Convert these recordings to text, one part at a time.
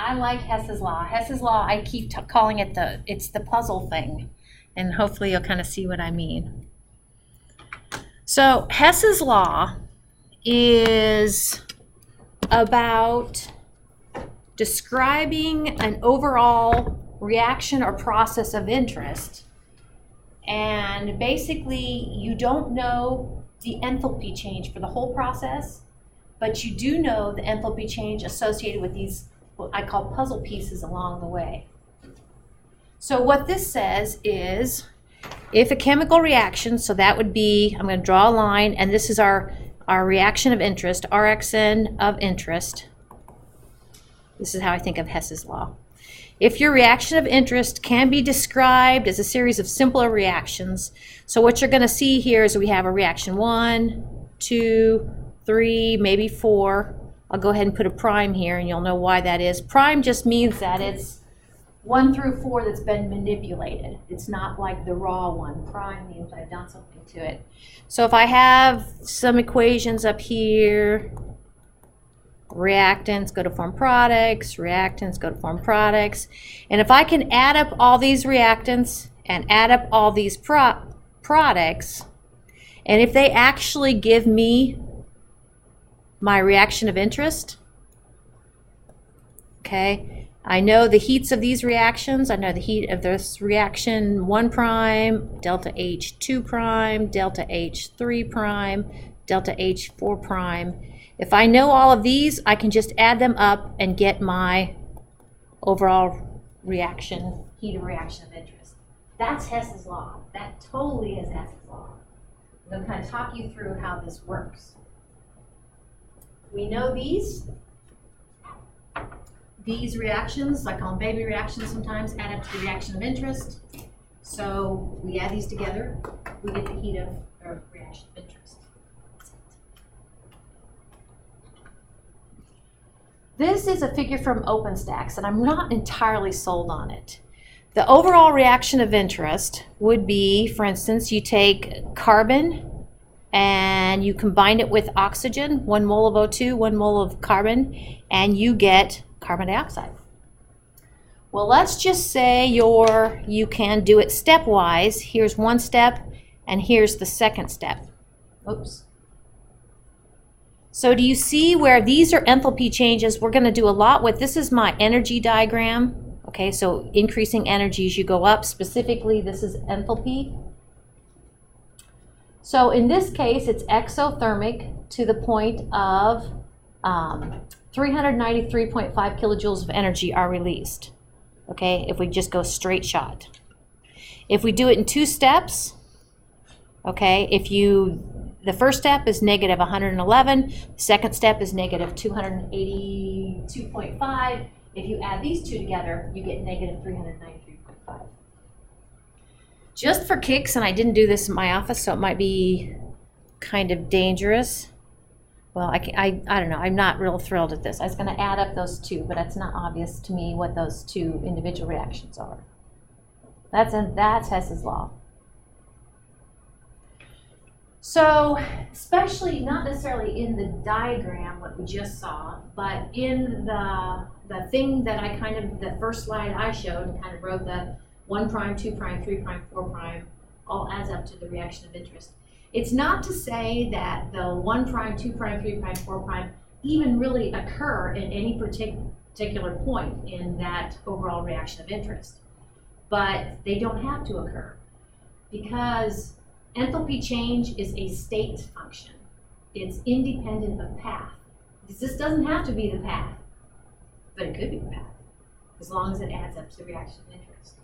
I like Hess's Law. Hess's Law, I keep calling it it's the puzzle thing. And hopefully you'll kind of see what I mean. So Hess's Law is about describing an overall reaction or process of interest. And basically, you don't know the enthalpy change for the whole process, but you do know the enthalpy change associated with these, what I call puzzle pieces along the way. So what this says is, if a chemical reaction, so that would be, I'm going to draw a line, and this is our reaction of interest, Rxn of interest. This is how I think of Hess's Law. If your reaction of interest can be described as a series of simpler reactions, so what you're going to see here is we have a reaction 1, 2, 3, maybe 4. I'll go ahead and put a prime here, and you'll know why that is. Prime just means that it's 1 through 4 that's been manipulated. It's not like the raw one. Prime means I've done something to it. So if I have some equations up here, reactants go to form products, reactants go to form products. And if I can add up all these reactants and add up all these products, and if they actually give me my reaction of interest, okay, I know the heats of these reactions. I know the heat of this reaction 1 prime, delta H2 prime, delta H3 prime, delta H4 prime. If I know all of these, I can just add them up and get my overall reaction, heat of reaction of interest. That's Hess's Law. That totally is Hess's Law. I'm going to kind of talk you through how this works. We know these reactions, I call them baby reactions sometimes, add up to the reaction of interest. So we add these together, we get the heat of reaction of interest. This is a figure from OpenStax, and I'm not entirely sold on it. The overall reaction of interest would be, for instance, you take carbon and you combine it with oxygen, 1 mole of O2, 1 mole of carbon, and you get carbon dioxide. Well, let's just say you can do it stepwise. Here's one step, and here's the second step. Oops. So do you see where these are enthalpy changes? We're going to do a lot with, this is my energy diagram. Okay, so increasing energy as you go up. Specifically, this is enthalpy. So in this case, it's exothermic to the point of 393.5 kilojoules of energy are released. Okay, if we just go straight shot. If we do it in 2 steps, okay, the first step is negative 111, the second step is negative 282.5. If you add these two together, you get negative 393.5. Just for kicks, and I didn't do this in my office, so it might be kind of dangerous. Well, I don't know, I'm not real thrilled at this. I was going to add up those two, but it's not obvious to me what those two individual reactions are. That's Hess's Law. So, especially not necessarily in the diagram, what we just saw, but in the thing that I the first slide I showed, and kind of wrote the 1 prime, 2 prime, 3 prime, 4 prime, all adds up to the reaction of interest. It's not to say that the 1 prime, 2 prime, 3 prime, 4 prime even really occur at any particular point in that overall reaction of interest. But they don't have to occur, because enthalpy change is a state function. It's independent of path. This doesn't have to be the path, but it could be the path, as long as it adds up to the reaction of interest.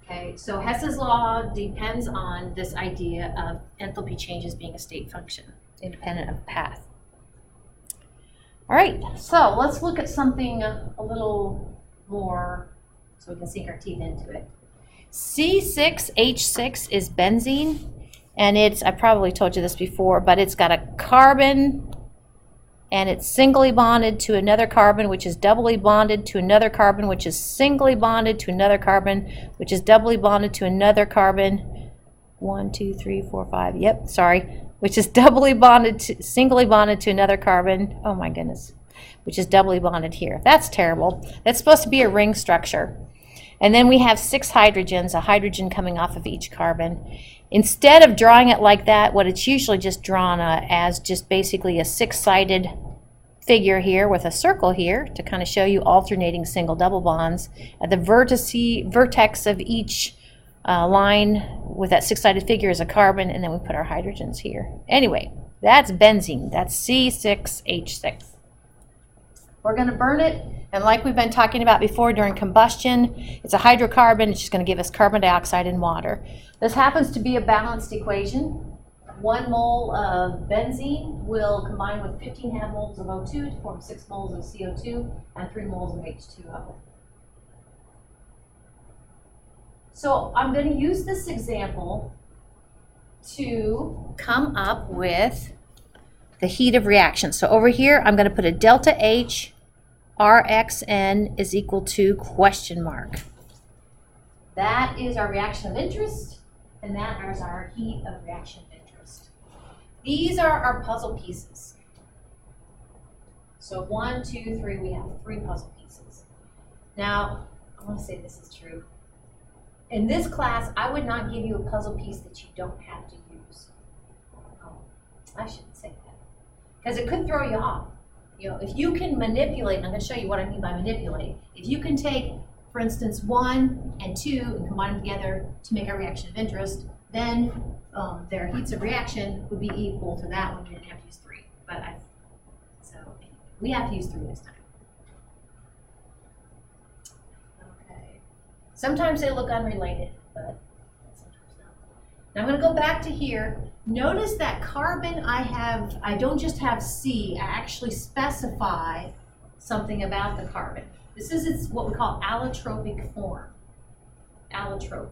Okay, so Hess's Law depends on this idea of enthalpy changes being a state function, independent of path. All right, so let's look at something a little more so we can sink our teeth into it. C6H6 is benzene, and I probably told you this before, but it's got a carbon, and it's singly bonded to another carbon, which is doubly bonded to another carbon, which is singly bonded to another carbon, which is doubly bonded to another carbon. 1, 2, 3, 4, 5. Yep, sorry. Which is doubly bonded to, singly bonded to another carbon. Oh my goodness. which is doubly bonded here. That's terrible. That's supposed to be a ring structure. And then we have 6 hydrogens, a hydrogen coming off of each carbon. Instead of drawing it like that, what it's usually just drawn as just basically a 6-sided figure here with a circle here to kind of show you alternating single double bonds. At the vertex of each line with that 6-sided figure is a carbon, and then we put our hydrogens here. Anyway, that's benzene. That's C6H6. We're going to burn it, and like we've been talking about before, during combustion, it's a hydrocarbon. It's just going to give us carbon dioxide and water. This happens to be a balanced equation. 1 mole of benzene will combine with 15½ moles of O2 to form 6 moles of CO2 and 3 moles of H2O. So I'm going to use this example to come up with the heat of reaction. So over here, I'm going to put a delta H, Rxn is equal to question mark. That is our reaction of interest, and that is our heat of reaction of interest. These are our puzzle pieces. So 1, 2, 3, we have 3 puzzle pieces. Now, I want to say this is true. In this class, I would not give you a puzzle piece that you don't have to use. Oh, I shouldn't say that, because it could throw you off. You know, if you can manipulate, and I'm going to show you what I mean by manipulate. If you can take, for instance, 1 and 2 and combine them together to make a reaction of interest, then their heats of reaction would be equal to that one. You didn't have to use 3. So we have to use 3 this time. Okay. Sometimes they look unrelated, but sometimes not. Now I'm going to go back to here. Notice that carbon I don't just have C, I actually specify something about the carbon. This is what we call allotropic form. Allotrope.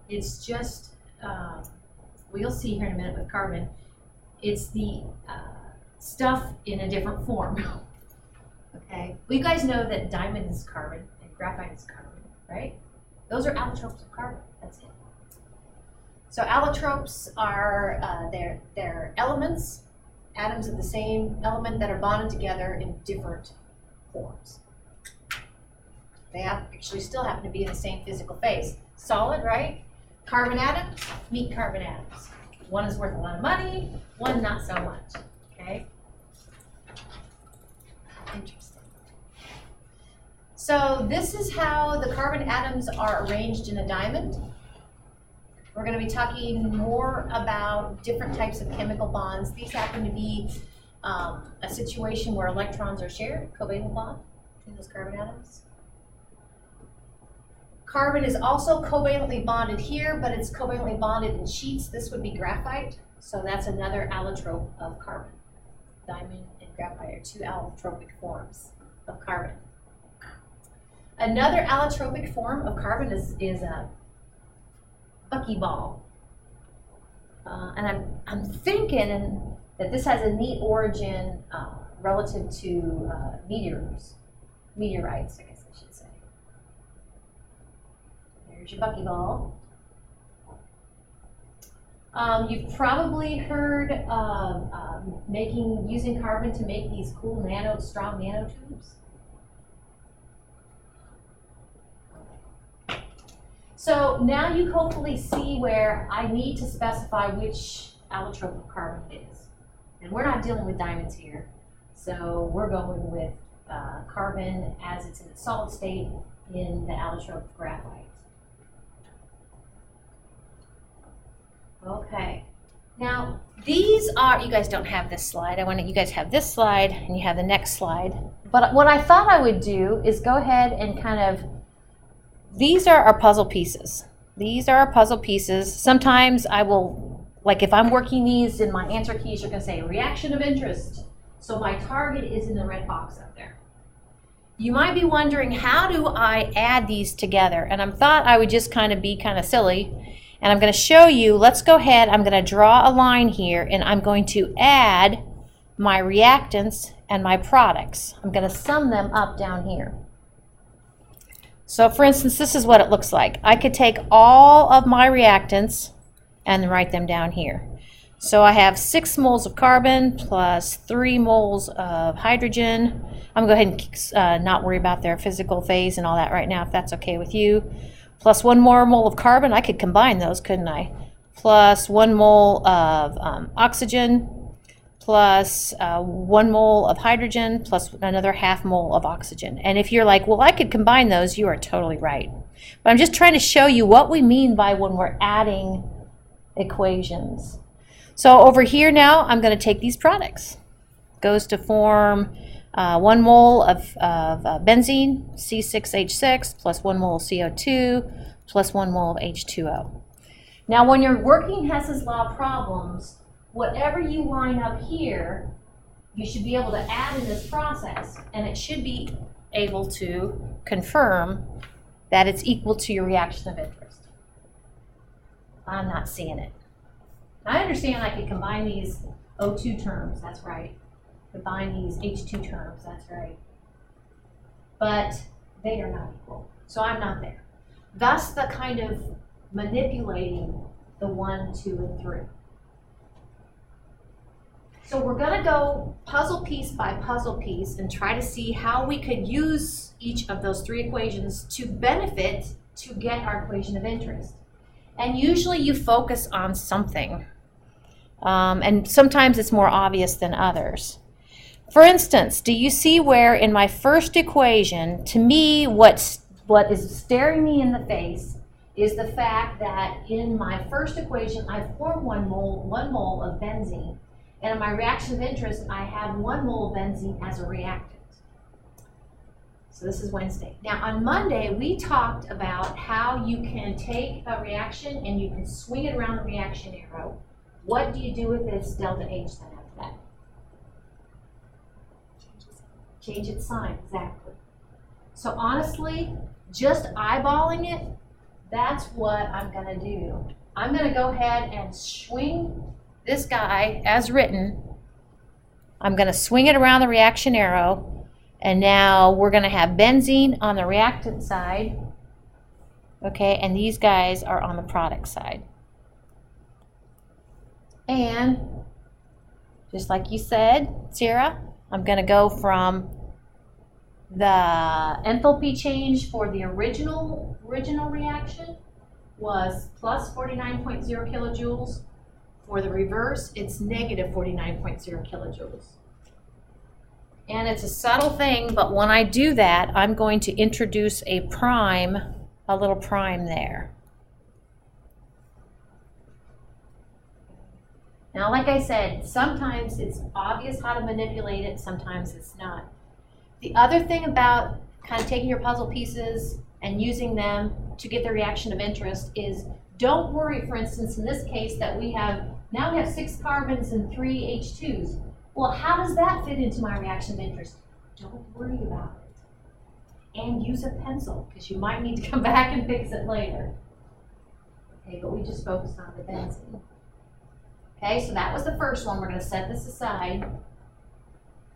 It's just, we'll see here in a minute with carbon, it's the stuff in a different form. Okay? Well, you guys know that diamond is carbon and graphite is carbon, right? Those are allotropes of carbon. That's it. So allotropes are they're elements, atoms of the same element that are bonded together in different forms. They actually still happen to be in the same physical phase. Solid, right? Carbon atoms meet carbon atoms. One is worth a lot of money, one not so much. Okay? Interesting. So this is how the carbon atoms are arranged in a diamond. We're going to be talking more about different types of chemical bonds. These happen to be a situation where electrons are shared, covalent bond between those carbon atoms. Carbon is also covalently bonded here, but it's covalently bonded in sheets. This would be graphite, so that's another allotrope of carbon. Diamond and graphite are 2 allotropic forms of carbon. Another allotropic form of carbon is a buckyball. And I'm thinking that this has a neat origin relative to meteorites, I guess I should say. There's your buckyball. You've probably heard of using carbon to make these cool strong nanotubes. So now you hopefully see where I need to specify which allotrope of carbon it is. And we're not dealing with diamonds here. So we're going with carbon as it's in its solid state in the allotrope of graphite. Okay. Now these are, you guys don't have this slide. I want you guys have this slide and you have the next slide. But what I thought I would do is go ahead and kind of, these are our puzzle pieces. These are our puzzle pieces. Sometimes I will, like if I'm working these in my answer keys, you're going to say reaction of interest. So my target is in the red box up there. You might be wondering, how do I add these together? And I thought I would just be kind of silly. And I'm going to show you, let's go ahead, I'm going to draw a line here and I'm going to add my reactants and my products. I'm going to sum them up down here. So for instance, this is what it looks like. I could take all of my reactants and write them down here. So I have 6 moles of carbon plus 3 moles of hydrogen. I'm going to go ahead and not worry about their physical phase and all that right now, if that's okay with you. Plus 1 more mole of carbon. I could combine those, couldn't I? Plus 1 mole of oxygen, plus 1 mole of hydrogen, plus another half mole of oxygen. And if you're like, well, I could combine those, you are totally right. But I'm just trying to show you what we mean by when we're adding equations. So over here now, I'm going to take these products. Goes to form 1 mole of benzene, C6H6, plus 1 mole of CO2, plus 1 mole of H2O. Now when you're working Hess's law problems, whatever you line up here, you should be able to add in this process, and it should be able to confirm that it's equal to your reaction of interest. I'm not seeing it. I understand I could combine these O2 terms, that's right. Combine these H2 terms, that's right. But they are not equal, so I'm not there. Thus the kind of manipulating the 1, 2, and 3. So we're going to go puzzle piece by puzzle piece and try to see how we could use each of those 3 equations to benefit to get our equation of interest. And usually you focus on something. And sometimes it's more obvious than others. For instance, do you see where in my first equation, to me, what is staring me in the face is the fact that in my first equation, I form 1 mole of benzene. And in my reaction of interest, I have 1 mole of benzene as a reactant. So this is Wednesday. Now on Monday, we talked about how you can take a reaction and you can swing it around the reaction arrow. What do you do with this delta H then after that? Change its sign, exactly. So honestly, just eyeballing it, that's what I'm going to do. I'm going to go ahead and swing this guy as written. I'm going to swing it around the reaction arrow, and now we're going to have benzene on the reactant side, okay, and these guys are on the product side. And just like you said, Sarah, I'm going to go from the enthalpy change for the original reaction was plus 49.0 kilojoules. For the reverse, it's negative 49.0 kilojoules. And it's a subtle thing, but when I do that, I'm going to introduce a prime, a little prime there. Now, like I said, sometimes it's obvious how to manipulate it, sometimes it's not. The other thing about kind of taking your puzzle pieces and using them to get the reaction of interest is don't worry, for instance, in this case that we have 6 carbons and 3 H2s. Well, how does that fit into my reaction of interest? Don't worry about it. And use a pencil, because you might need to come back and fix it later. Okay, but we just focused on the benzene. Okay, so that was the first one. We're going to set this aside.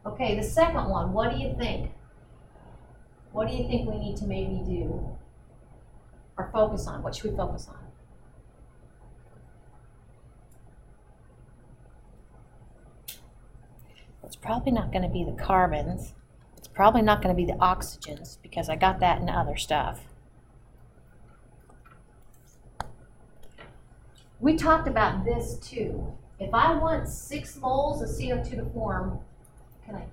Okay, the second one, what do you think? What do you think we need to maybe do or focus on? What should we focus on? It's probably not going to be the carbons. It's probably not going to be the oxygens because I got that in other stuff. We talked about this too. If I want 6 moles of CO2 to form, can I do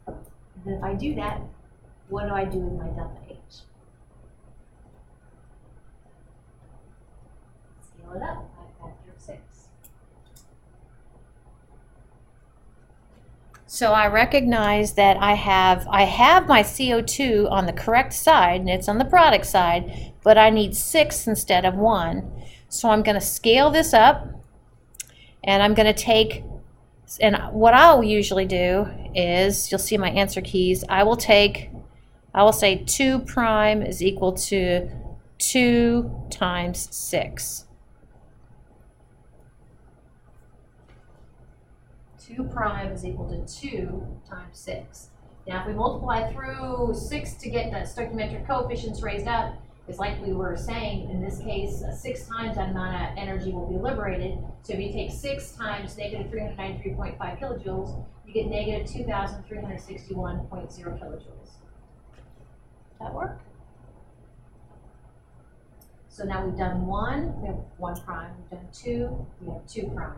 that? And then if I do that, what do I do with my delta H? Scale it up by a factor of 6. So I recognize that I have my CO2 on the correct side, and it's on the product side, but I need 6 instead of 1. So I'm going to scale this up, and I'm going to take, and what I'll usually do is, you'll see my answer keys, I will say 2 prime is equal to 2 times 6. 2 prime is equal to 2 times 6. Now if we multiply through 6 to get the stoichiometric coefficients raised up, It's like we were saying, in this case, 6 times that amount of energy will be liberated. So if you take 6 times negative 393.5 kilojoules, you get negative 2,361.0 kilojoules. That work? So now we've done 1, we have 1 prime. We've done 2, we have 2 prime.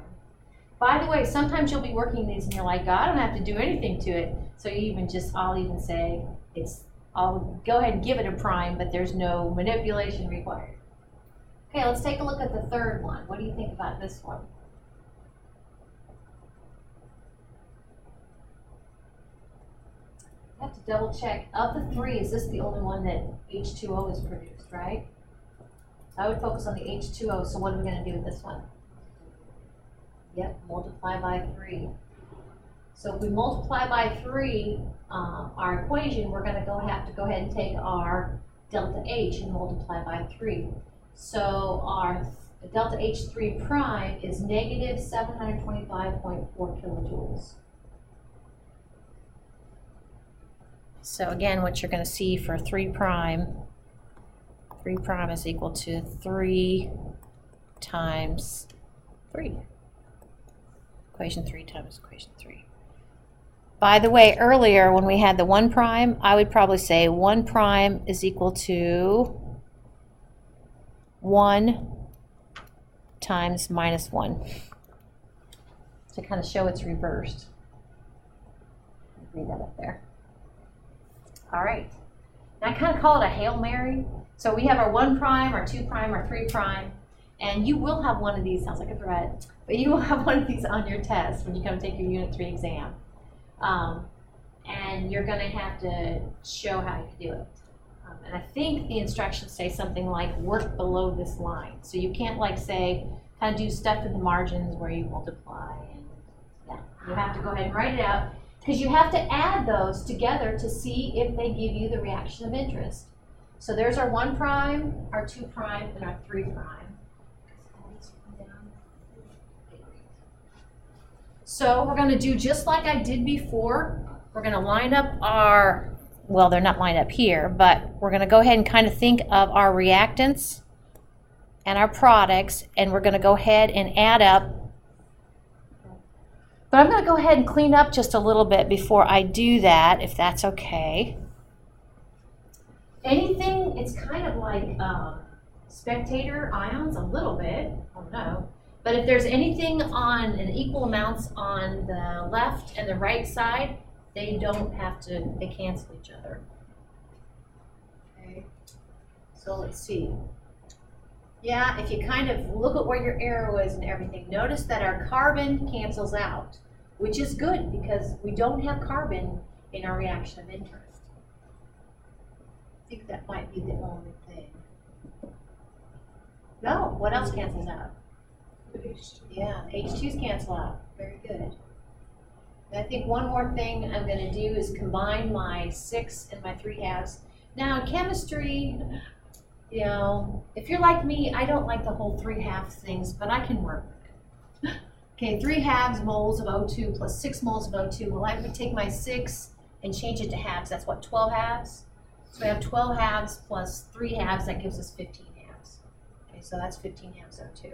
By the way, sometimes you'll be working these and you're like, I don't have to do anything to it. So you even just, I'll even say, I'll go ahead and give it a prime, but there's no manipulation required. Okay, let's take a look at the third one. What do you think about this one? I have to double check. Of the 3, is this the only one that H2O is produced, right? I would focus on the H2O, so what are we going to do with this one? Yep, multiply by 3. So if we multiply by 3, our equation, we're going to have to go ahead and take our delta H and multiply by 3. So our delta H3 prime is negative 725.4 kilojoules. So again, what you're going to see for 3 prime is equal to 3 times 3. Equation 3 times equation 3. By the way, earlier when we had the 1 prime, I would probably say 1 prime is equal to 1 times minus 1 to kind of show it's reversed. Read that up there. All right. Now I kind of call it a Hail Mary. So we have our 1 prime, our 2 prime, our 3 prime, and you will have one of these, sounds like a threat, but you will have one of these on your test when you come take your Unit 3 exam. And you're going to have to show how you do it. And I think the instructions say something like work below this line. So you can't like say, kind of do stuff in the margins where you multiply. And yeah, you have to go ahead and write it out because you have to add those together to see if they give you the reaction of interest. So there's our 1 prime, our 2 prime, and our 3 prime. So we're going to do just like I did before. We're going to line up our, well, they're not lined up here, but we're going to go ahead and kind of think of our reactants and our products, and we're going to go ahead and add up. But I'm going to go ahead and clean up just a little bit before I do that, if that's okay. Anything, it's kind of like spectator ions a little bit, I don't know. But if there's anything on an equal amounts on the left and the right side, they don't have to, they cancel each other. Okay, so let's see. Yeah, if you kind of look at where your arrow is and everything, notice that our carbon cancels out, which is good because we don't have carbon in our reaction of interest. I think that might be the only thing. No, what else cancels out? Yeah, H2s cancel out. Very good. And I think one more thing I'm going to do is combine my 6 and my 3 halves. Now, in chemistry, you know, if you're like me, I don't like the whole 3 halves things, but I can work with it. Okay, 3 halves moles of O2 plus 6 moles of O2. Well, I would take my 6 and change it to halves. That's what, 12 halves? So we have 12 halves plus 3 halves. That gives us 15 halves. Okay, so that's 15 halves O2.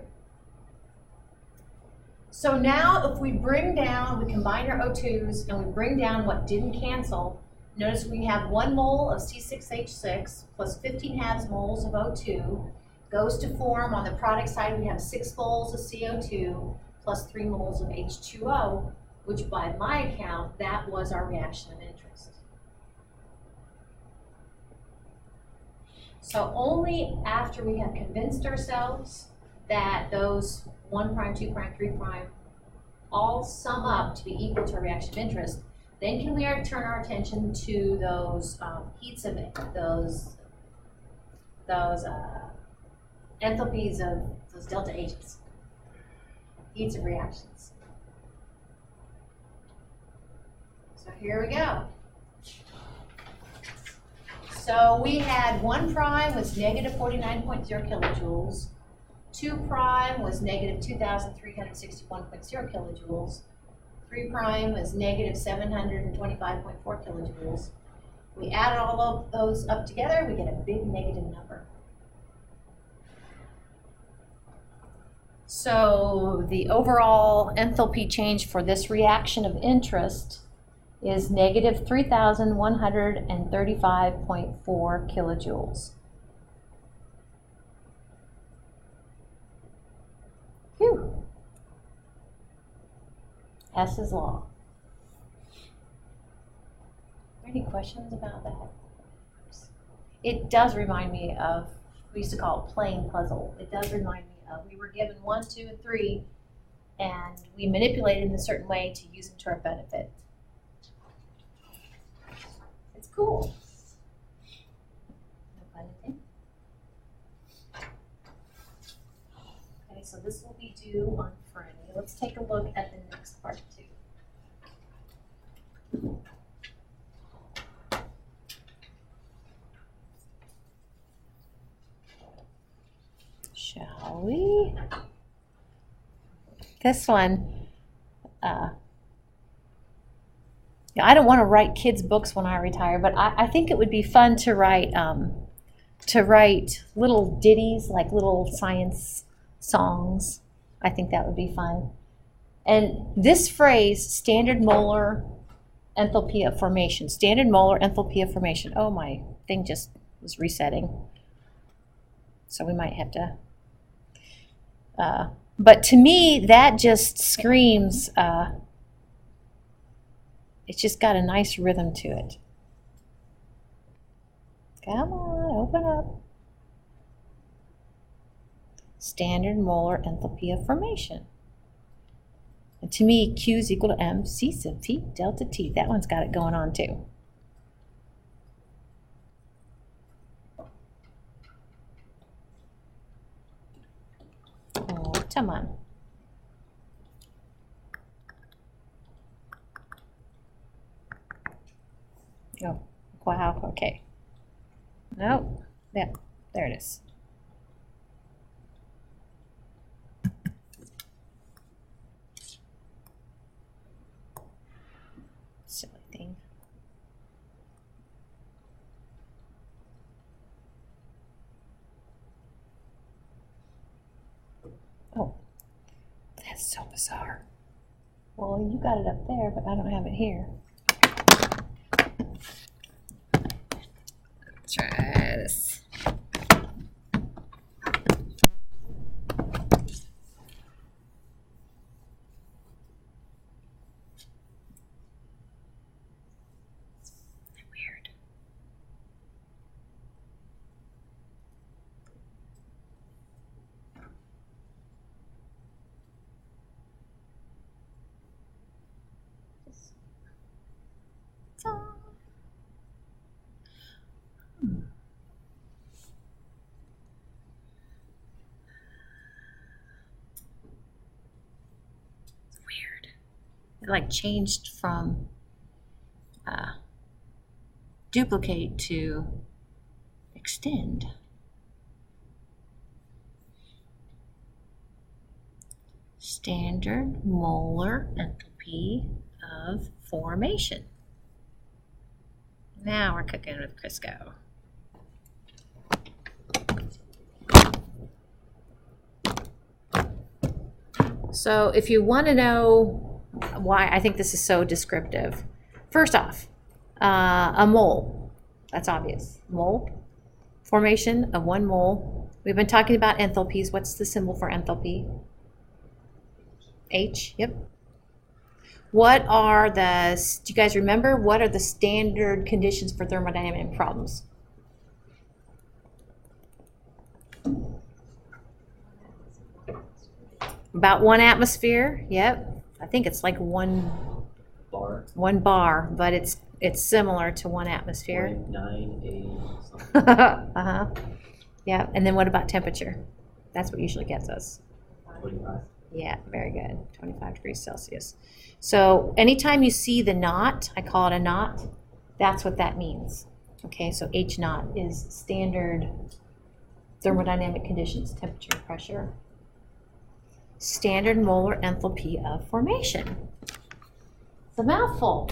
So now if we bring down, we combine our O2s and we bring down what didn't cancel, notice we have 1 mole of C6H6 plus 15 halves moles of O2 goes to form, on the product side we have 6 moles of CO2 plus 3 moles of H2O, which by my account, that was our reaction of interest. So only after we have convinced ourselves that those 1 prime, 2 prime, 3 prime all sum up to be equal to a reaction of interest, then can we turn our attention to those heats of it, those enthalpies of those delta H's, heats of reactions. So here we go. So we had 1 prime was negative 49.0 kilojoules. 2 prime was negative 2,361.0 kilojoules. 3 prime was negative 725.4 kilojoules. We added all of those up together, we get a big negative number. So the overall enthalpy change for this reaction of interest is negative 3,135.4 kilojoules. Phew. Hess's law. Any questions about that? It does remind me of, we used to call it playing puzzle. It does remind me of, we were given 1, 2, and 3, and we manipulated in a certain way to use them to our benefit. It's cool. No pun intended. Okay, so this will be due on Friday. Let's take a look at the next part too. Shall we? This one, yeah, I don't want to write kids' books when I retire, but I think it would be fun to write little ditties, like little science songs. I think that would be fun. And this phrase, standard molar enthalpy of formation, standard molar enthalpy of formation. Oh, my thing just was resetting. So we might have to, but to me, that just screams, it's just got a nice rhythm to it. Come on, open up. Standard molar enthalpy of formation. And to me, Q is equal to MC sub T delta T. That one's got it going on too. Oh, come on. Oh, wow, okay. Nope, yeah, there it is. Silly thing. Oh, that's so bizarre. Well, you got it up there, but I don't have it here. Let's try this. Weird. It like changed from duplicate to extend. Standard molar enthalpy of formation. Now we're cooking with Crisco. So if you want to know why I think this is so descriptive, first off, a mole, that's obvious. Mole, formation of 1 mole. We've been talking about enthalpies. What's the symbol for enthalpy? H, yep. What are the, do you guys remember, what are the standard conditions for thermodynamic problems? About 1 atmosphere, yep. I think it's like 1 bar, but it's similar to 1 atmosphere. 0.98. Yeah, and then what about temperature? That's what usually gets us. 25. Yeah, very good. 25 degrees Celsius. So anytime you see the knot, I call it a knot, that's what that means. Okay, so H knot is standard thermodynamic conditions, temperature, pressure. Standard molar enthalpy of formation. It's a mouthful.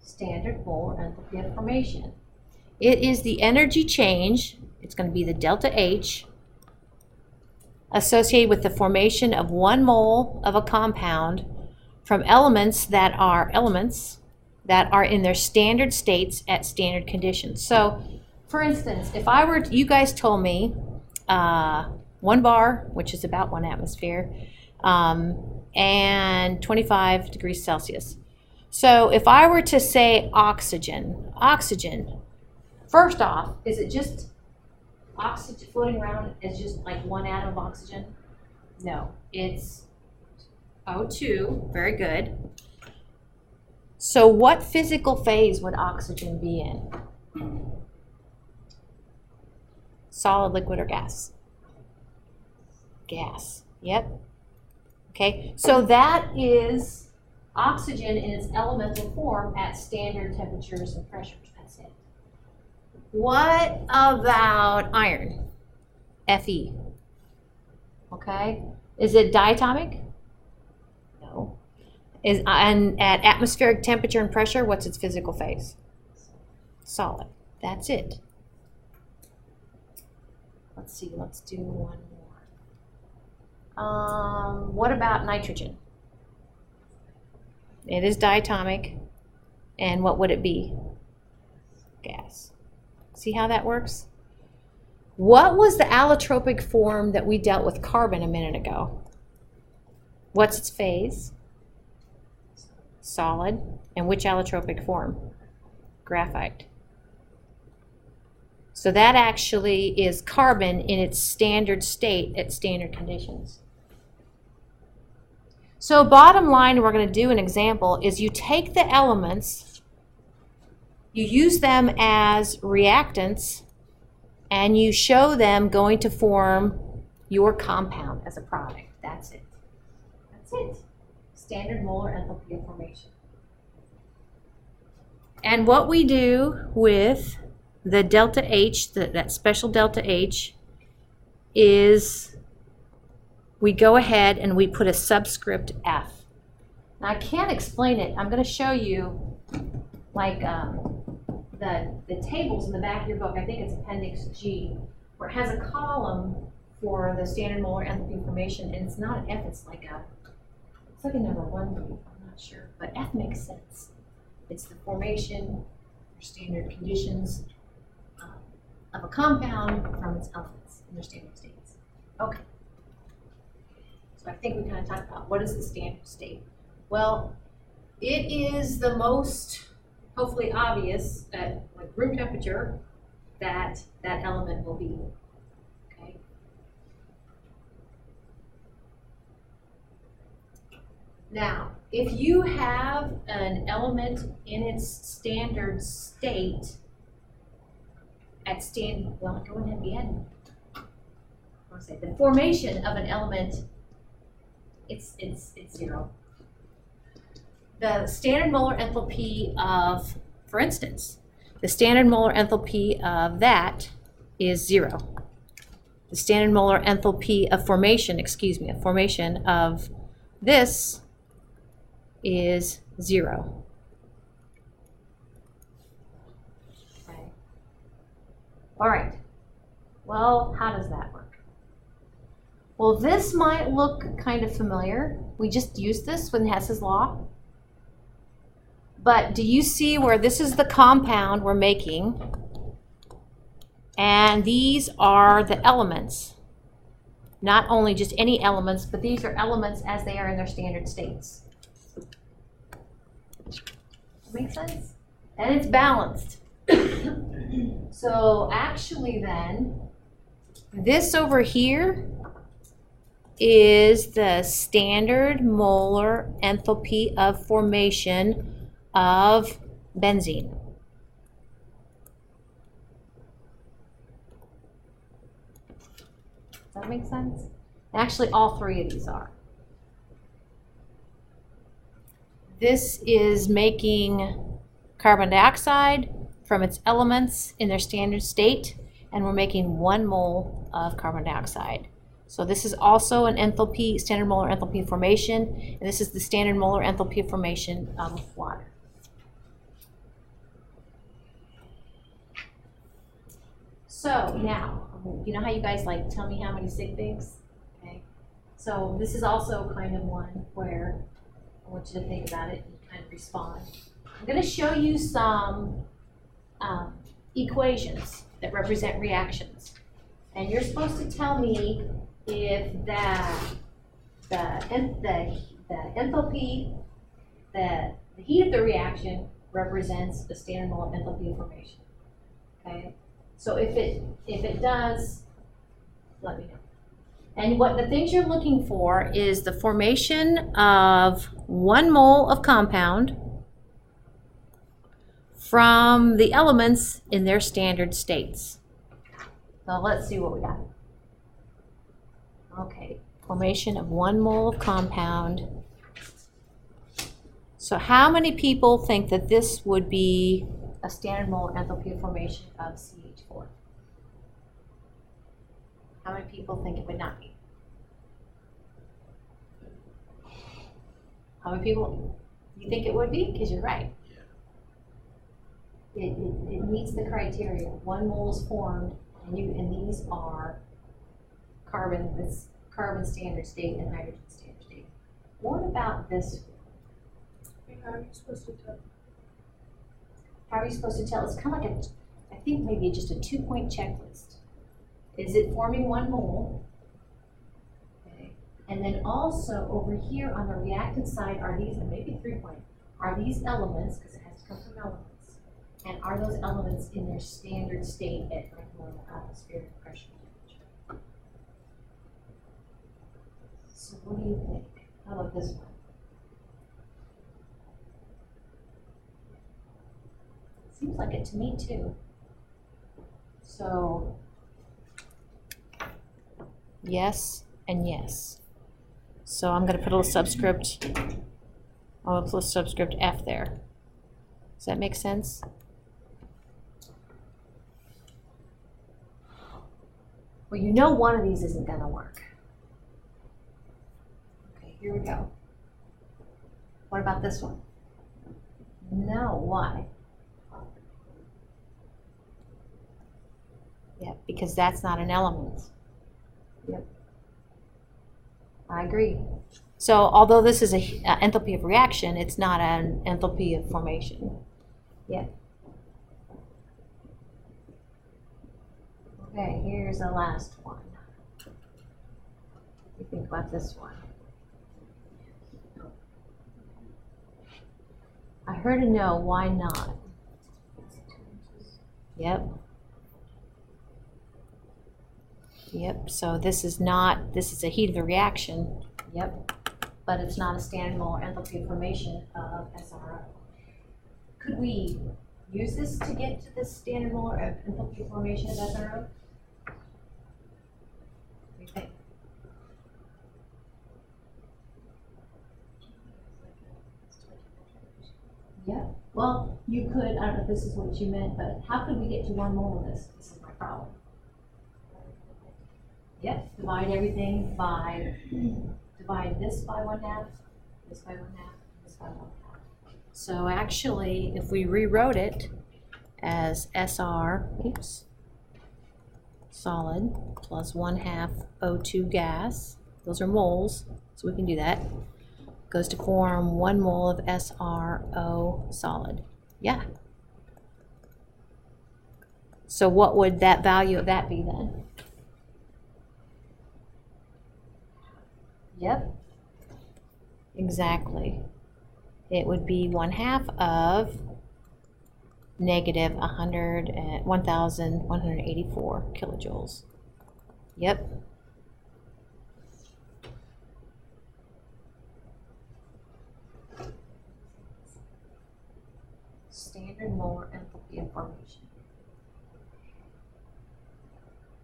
Standard molar enthalpy of formation. It is the energy change, it's going to be the delta H, associated with the formation of 1 mole of a compound from elements that are in their standard states at standard conditions. So, for instance, if I were, you guys told me 1 bar, which is about 1 atmosphere, and 25 degrees Celsius. So if I were to say oxygen, first off, is it just oxygen floating around as just like 1 atom of oxygen? No, it's O2, very good. So what physical phase would oxygen be in? Solid, liquid, or gas? Gas, yep. Okay, so that is oxygen in its elemental form at standard temperatures and pressures. That's it. What about iron? Fe. Okay, is it diatomic? No. And at atmospheric temperature and pressure, what's its physical phase? Solid. That's it. Let's see, let's do one more. What about nitrogen? It is diatomic. And what would it be? Gas. See how that works? What was the allotropic form that we dealt with carbon a minute ago? What's its phase? Solid. And which allotropic form? Graphite. So that actually is carbon in its standard state at standard conditions. So bottom line, we're going to do an example, is you take the elements, you use them as reactants, and you show them going to form your compound as a product. That's it. That's it. Standard molar enthalpy of formation. And what we do with the delta H, that special delta H, is we go ahead and we put a subscript F. Now I can't explain it. I'm going to show you like the tables in the back of your book. I think it's Appendix G, where it has a column for the standard molar enthalpy formation, and it's not an F. It's like a number 1 group. I'm not sure, but F makes sense. It's the formation, standard conditions of a compound from its elements in their standard states. Okay. So I think we kind of talked about what is the standard state. Well, it is the most hopefully obvious at like room temperature that element will be. Okay. Now, if you have an element in its standard state at standard, well, go ahead and end. I'll say the formation of an element, it's 0. The standard molar enthalpy of, for instance, the standard molar enthalpy of that is 0. The standard molar enthalpy of formation, of formation of this is 0. Okay. All right. Well, how does that work? Well, this might look kind of familiar. We just used this with Hess's law. But do you see where this is the compound we're making, and these are the elements? Not only just any elements, but these are elements as they are in their standard states. Make sense? And it's balanced. So actually then, this over here is the standard molar enthalpy of formation of benzene. Does that make sense? Actually, all 3 of these are. This is making carbon dioxide from its elements in their standard state, and we're making 1 mole of carbon dioxide. So this is also an enthalpy, standard molar enthalpy of formation, and this is the standard molar enthalpy of formation of water. So now, you know how you guys like tell me how many sig figs? Okay. So this is also kind of one where I want you to think about it and kind of respond. I'm going to show you some equations that represent reactions. And you're supposed to tell me if the enthalpy, the heat of the reaction represents the standard mole enthalpy of formation. Okay? So if it does, let me know. And what the things you're looking for is the formation of 1 mole of compound from the elements in their standard states. So let's see what we got. Okay, formation of 1 mole of compound. So how many people think that this would be a standard mole enthalpy of formation of CH4? How many people think it would not be? How many people you think it would be? Because you're right. It meets the criteria. 1 mole is formed, and these are carbon standard state and hydrogen standard state. What about this? How are you supposed to tell? How are you supposed to tell? It's kind of like I think maybe just a 2-point checklist. Is it forming 1 mole? Okay. And then also over here on the reactant side are these, and maybe 3-point, are these elements, because it has to come from elements, and are those elements in their standard state at normal atmospheric pressure temperature? So what do you think? How about this one? Seems like it to me too. So yes and yes. So I'm going to put a little subscript. I'll put a subscript F there. Does that make sense? Well, you know one of these isn't going to work. Okay, here we go. What about this one? No, why? Yeah, because that's not an element. Yep. I agree. So although this is an enthalpy of reaction, it's not an enthalpy of formation. Yep. Okay, here's the last one. What do you think about this one? I heard a no, why not? Yep. Yep, so this is a heat of the reaction. Yep, but it's not a standard mole enthalpy of formation of SRO. Could we use this to get to the standard mole enthalpy of formation of SRO? What do you think? Yeah, well, you could, I don't know if this is what you meant, but how could we get to 1 mole of this? This is my problem. Yep, divide everything by, divide this by 1/2, this by 1/2, this by 1/2. So actually, if we rewrote it as SR, solid, plus 1/2 O2 gas, those are moles, so we can do that, goes to form 1 mole of SRO solid. Yeah. So what would that value of that be then? Yep, exactly. It would be 1/2 of negative 1,184 kilojoules. Yep. Standard molar enthalpy of formation.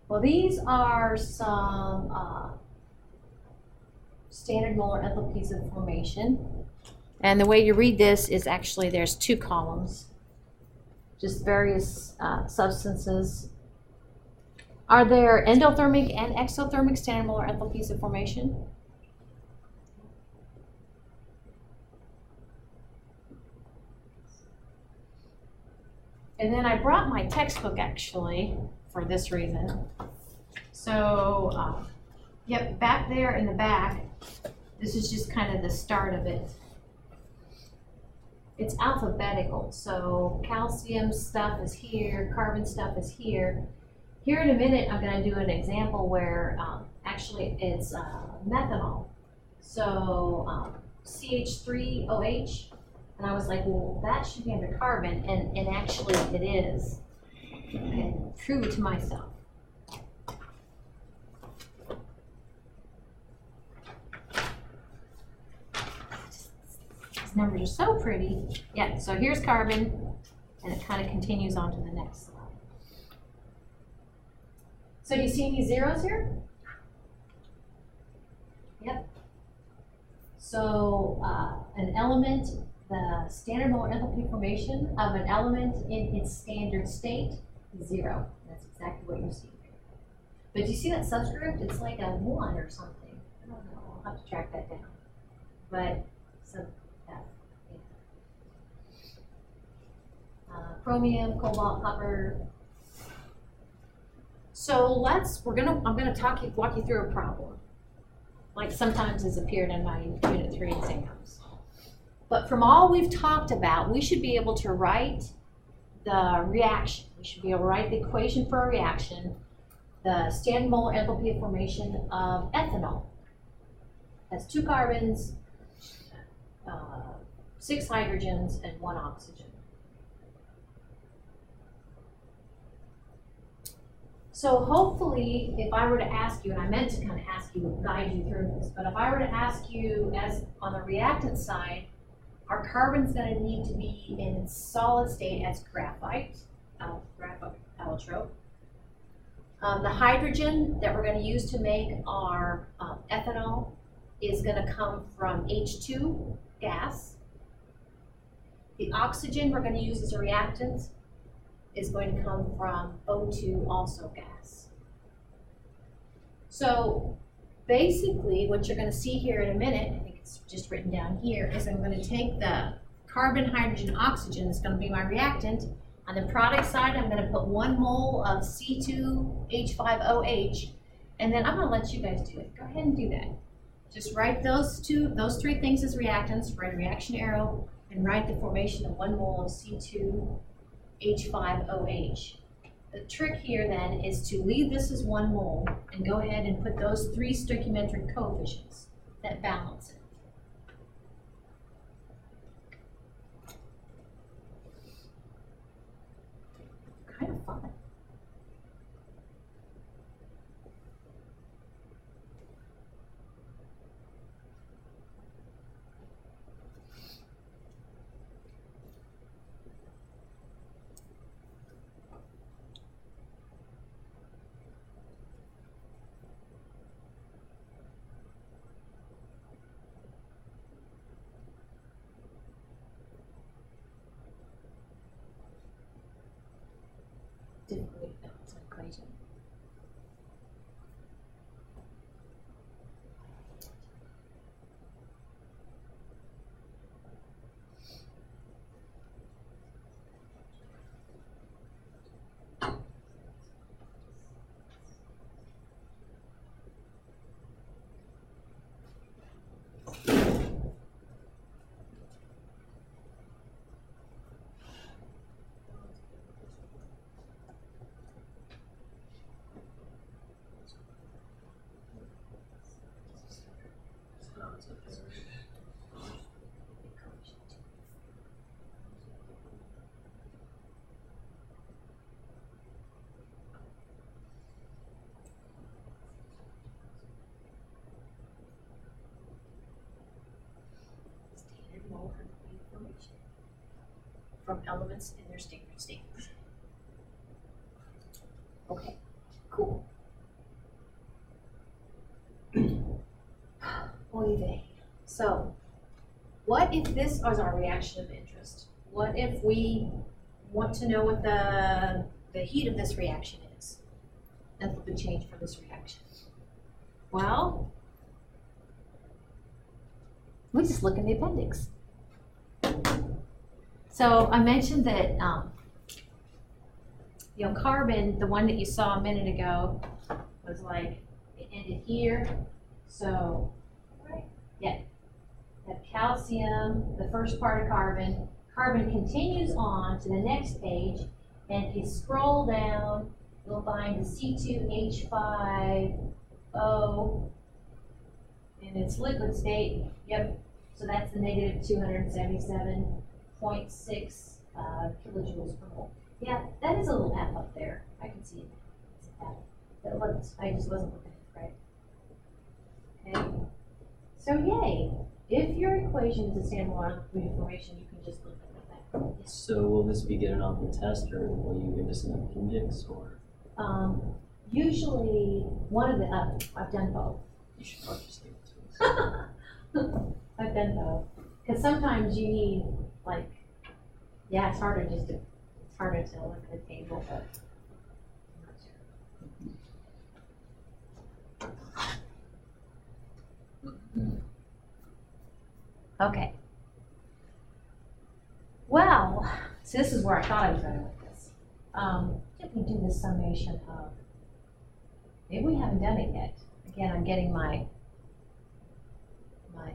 Well, these are some standard molar enthalpies of formation. And the way you read this is actually there's 2 columns, just various substances. Are there endothermic and exothermic standard molar enthalpies of formation? And then I brought my textbook actually for this reason. So Yep, back there in the back, this is just kind of the start of it. It's alphabetical, so calcium stuff is here, carbon stuff is here. Here in a minute, I'm gonna do an example where actually it's methanol. So CH3OH, and I was like, well, that should be under carbon, and actually it is. And prove it to myself. These numbers are so pretty. Yeah, so here's carbon, and it kind of continues on to the next slide. So do you see any zeros here? Yep. So an element, the standard molar enthalpy formation of an element in its standard state is 0. That's exactly what you see here. But do you see that subscript? It's like a 1 or something. I don't know. I'll have to track that down. But so that, yeah. Chromium, cobalt, copper. So I'm gonna walk you through a problem, like sometimes has appeared in my Unit 3 exams. But from all we've talked about, we should be able to write the reaction. We should be able to write the equation for a reaction, the standard molar enthalpy of formation of ethanol. That's 2 carbons, 6 hydrogens, and 1 oxygen. So hopefully, if I were to ask you, and I meant to kind of ask you, guide you through this, but if I were to ask you, as on the reactant side, our carbon's going to need to be in its solid state as graphite allotrope. The hydrogen that we're going to use to make our ethanol is going to come from H2 gas. The oxygen we're going to use as a reactant is going to come from O2, also gas. So basically what you're going to see here in a minute, I think it's just written down here, is I'm going to take the carbon, hydrogen, oxygen, it's going to be my reactant. On the product side, I'm going to put 1 mole of C2H5OH, and then I'm going to let you guys do it. Go ahead and do that. Just write those 3 things as reactants, write a reaction arrow, and write the formation of 1 mole of C2H5OH. The trick here then is to leave this as 1 mole and go ahead and put those 3 stoichiometric coefficients that balance it. Kind of fun. Didn't really know it's an equation. Information from elements in their standard state. Okay, cool. Oy vey. So, what if this is our reaction of interest? What if we want to know what the heat of this reaction is? Enthalpy change for this reaction. Well, we just look in the appendix. So I mentioned that, carbon, the one that you saw a minute ago, was like It ended here. So, right, yeah. That calcium, the first part of carbon. Carbon continues on to the next page, and if you scroll down, you'll find the C2H5O in its liquid state. Yep. So that's the negative 277.6 kilojoules per mole. Yeah, that is a little F up there. I can see it. It's an F. That looks, I just wasn't looking at it right. Okay. So yay. If your equation is a standalone information, you can just look at that. Yes. So will this be given on the test, or will you give us an appendix, or? Usually one of the, I've done both. You should probably just give it to us. I've done both. Because sometimes you need, like, yeah, it's harder to look at a table, but I'm not sure. Okay. Well, so this is where I thought I was going with this. If we do the summation of, maybe we haven't done it yet. Again, I'm getting my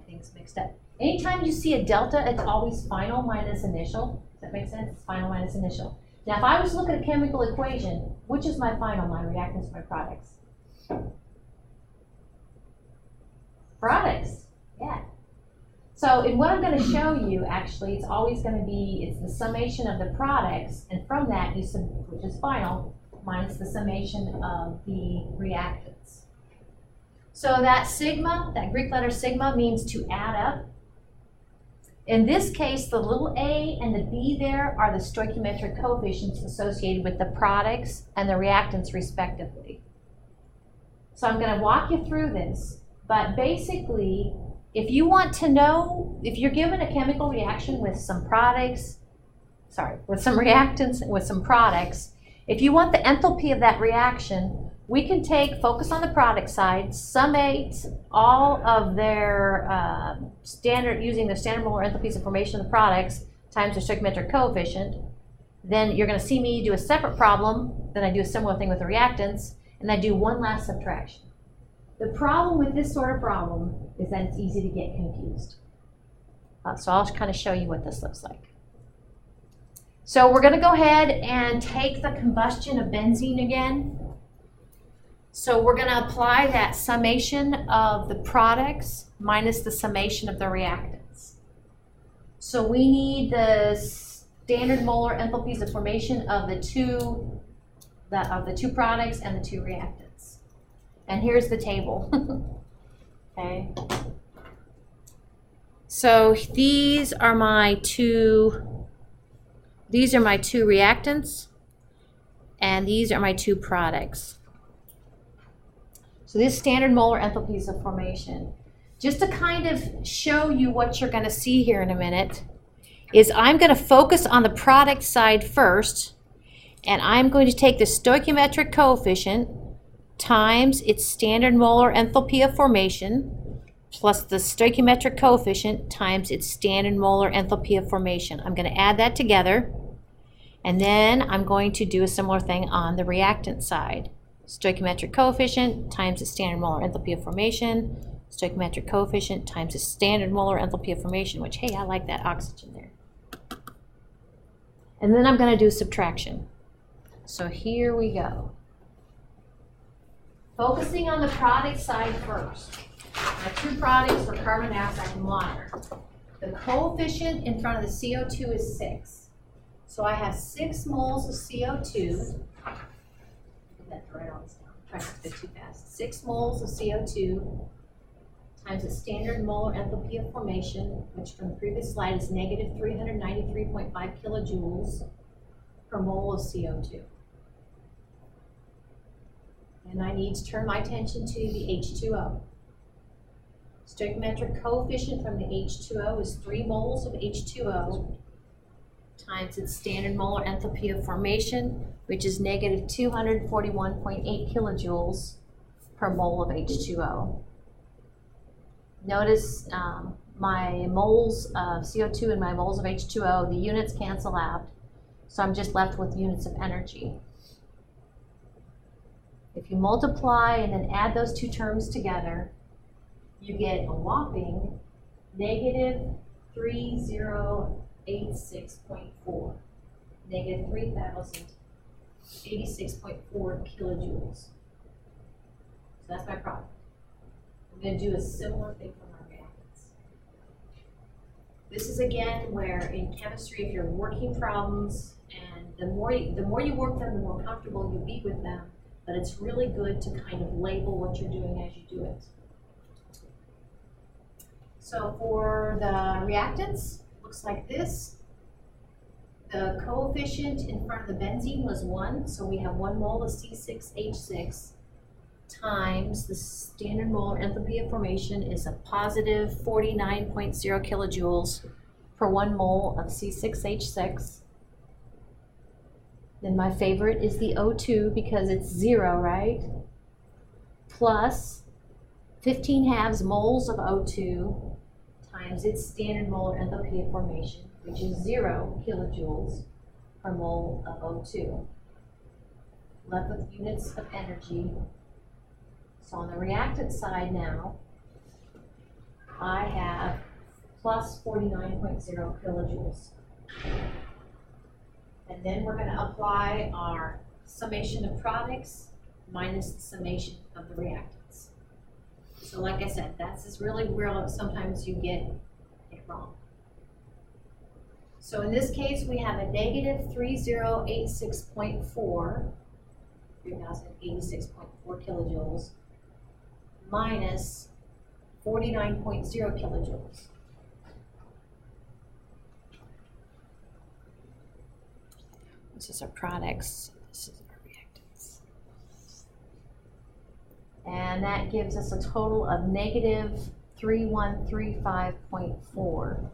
things mixed up. Anytime you see a delta, it's always final minus initial. Does that make sense? It's final minus initial. Now, if I was to look at a chemical equation, which is my final, my reactants, my products? Products, yeah. So in what I'm going to show you, actually, it's always going to be, it's the summation of the products, and from that, which is final, minus the summation of the reactants. So that sigma, that Greek letter sigma, means to add up. In this case, the little a and the b there are the stoichiometric coefficients associated with the products and the reactants respectively. So I'm going to walk you through this, but basically, if you want to know, if you're given a chemical reaction with some products, with some reactants and with some products, if you want the enthalpy of that reaction, we can focus on the product side, summate all of their using the standard molar enthalpies of formation of the products times their stoichiometric coefficient. Then you're going to see me do a separate problem, then I do a similar thing with the reactants, and I do one last subtraction. The problem with this sort of problem is that it's easy to get confused. So I'll kind of show you what this looks like. So we're going to go ahead and take the combustion of benzene again. So we're going to apply that summation of the products minus the summation of the reactants. So we need the standard molar enthalpies of formation of the two products and the two reactants. And here's the table. Okay. So these are my two reactants, and these are my two products. So this standard molar enthalpies of formation. Just to kind of show you what you're going to see here in a minute, is I'm going to focus on the product side first, and I'm going to take the stoichiometric coefficient times its standard molar enthalpy of formation plus the stoichiometric coefficient times its standard molar enthalpy of formation. I'm going to add that together, and then I'm going to do a similar thing on the reactant side. Stoichiometric coefficient times the standard molar enthalpy of formation, stoichiometric coefficient times the standard molar enthalpy of formation, which, hey, I like that oxygen there. And then I'm going to do subtraction. So here we go. Focusing on the product side first. My two products were carbon dioxide and water. The coefficient in front of the CO2 is 6. So I have 6 moles of CO2. Write all this down. Try not to go too fast. 6 moles of CO2 times the standard molar enthalpy of formation, which from the previous slide is negative 393.5 kilojoules per mole of CO2. And I need to turn my attention to the H2O. Stoichiometric coefficient from the H2O is 3 moles of H2O times its standard molar enthalpy of formation, which is negative 241.8 kilojoules per mole of H2O. Notice my moles of CO2 and my moles of H2O, the units cancel out, so I'm just left with units of energy. If you multiply and then add those two terms together, you get a whopping negative 3086.4. Negative 3086.4 kilojoules. So that's my product. I'm going to do a similar thing for my reactants. This is again where in chemistry, if you're working problems, and the more you work them, the more comfortable you be with them, but it's really good to kind of label what you're doing as you do it. So for the reactants, looks like this. The coefficient in front of the benzene was 1, so we have 1 mole of C6H6 times the standard molar enthalpy of formation is a positive 49.0 kilojoules per 1 mole of C6H6. Then my favorite is the O2 because it's 0, right? Plus 15/2 moles of O2 times its standard molar enthalpy of formation, which is 0 kilojoules per mole of O2. Left with units of energy. So on the reactant side now, I have plus 49.0 kilojoules. And then we're going to apply our summation of products minus the summation of the reactants. So like I said, that's really where sometimes you get it wrong. So in this case, we have a negative 3086.4 kilojoules minus 49.0 kilojoules. This is our products, this is our reactants. And that gives us a total of negative 3135.4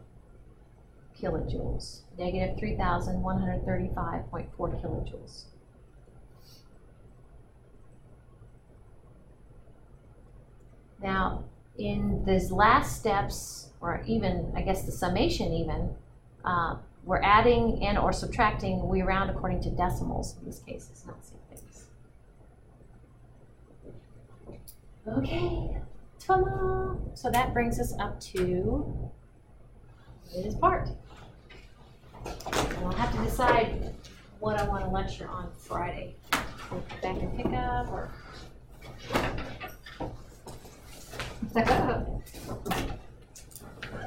kilojoules, negative 3,135.4 kilojoules. Now, in these last steps, or even, I guess the summation even, we're adding and or subtracting, we round according to decimals in this case, it's not same things. Okay, ta-da! So that brings us up to this part. And I'll have to decide what I want to lecture on Friday. Go back and pick up, or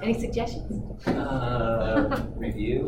any suggestions? Review.